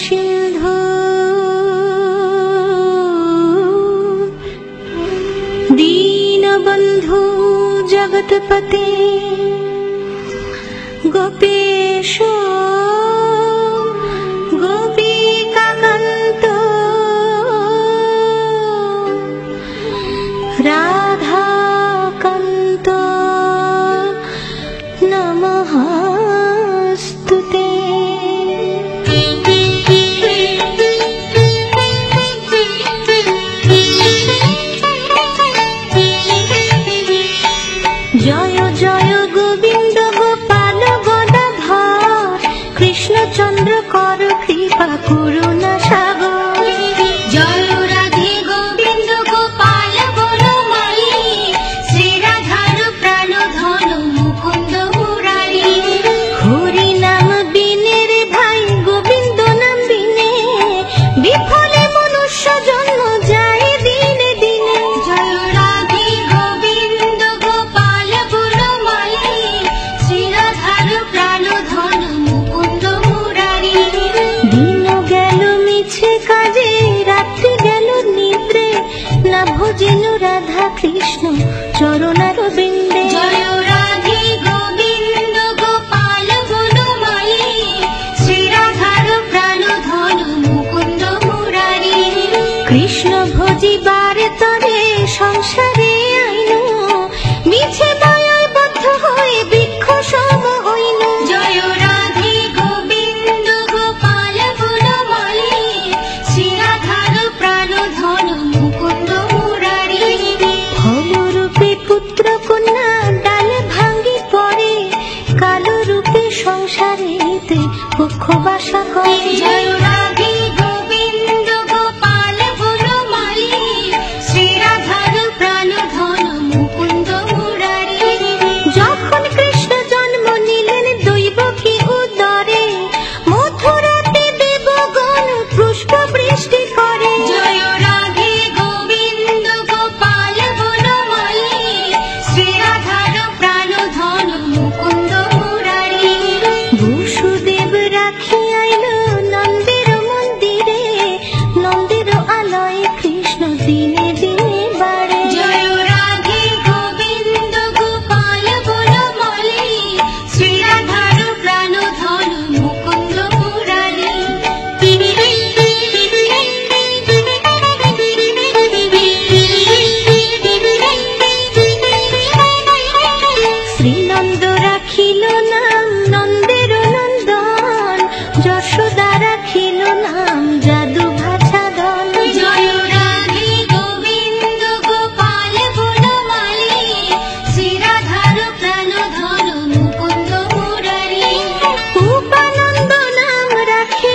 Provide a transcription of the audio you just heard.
সিন্ধু দীনবন্ধু জগৎপতে গোপেশ গোপিকাকান্ত রাধাকান্ত নমস্তুতে। জয় জয় গোবিন্দ গোপাল গদাধর কৃষ্ণচন্দ্র কর কৃপা করুণা সাগর। জয় রাধে গোবিন্দ গোপাল বনমালী শ্রী রাধার প্রাণ ধন মুকুন্দ মুরারি। হরি নাম বিনে রে ভাই গোবিন্দ নাম বিনে বিফলে মনুষ্য জন্ম যায় দিনে দিনে। জয় রাধে গোবিন্দ গোপাল বনমালী শ্রী রাধার প্রাণ ধন মুকুন্দ মুরারি। দিন গেল মিছে কাজে রাত্রি গেল নিদ্রে না ভজিল রাধা কৃষ্ণ চরণার বিন্দে। জয় রাধে গোবিন্দ গোপাল বনমালী শ্রী রাধার প্রাণ ধন মুকুন্দ মুরারি। কৃষ্ণ ভজিবার তরে সংসারে আইন মিছে মায়ায় বদ্ধ হয়ে বৃক্ষ সম হইল। জয় রাধে গোবিন্দ গোপাল বনমালী শ্রী রাধার প্রাণ ধন মুকুন্দ মুরারি। ফলরূপে পুত্র কন্যা ডাল ভাঙ্গি পড়ে কালো রূপে সংসারেতে পক্ষ বাসা করে। জয় রাধে গোবিন্দ গোপাল বনমালী শ্রী রাধার প্রাণ ধন মুকুন্দ মুরারি। যখন কৃষ্ণ জন্ম নিলেন দৈবকী উদরে মথুরাতে দেবগণ পুষ্প বৃষ্টি করে। জয় রাধে গোবিন্দ গোপাল বনমালী শ্রী রাধার প্রাণ ধন মুকুন্দ মুরারি। বসুদেব রাখি আইল নন্দের মন্দিরে নন্দের আলয়ে কৃষ্ণ দিনে দিনে বাড়ে। জয় রাধে গোবিন্দ গোপাল বনমালী শ্রী রাধার প্রাণ ধন মুকুন্দ মুরারি। শ্রীনন্দ রাখিল নাম নন্দের নন্দন যশোদা রাখিল নাম যাদু ভাষাধন। জয় রাধে গোবিন্দ গোপাল বনমালী শ্রী রাধার প্রাণ ধন মুকুন্দ মুরারি। উপানন্দ নাম রাখে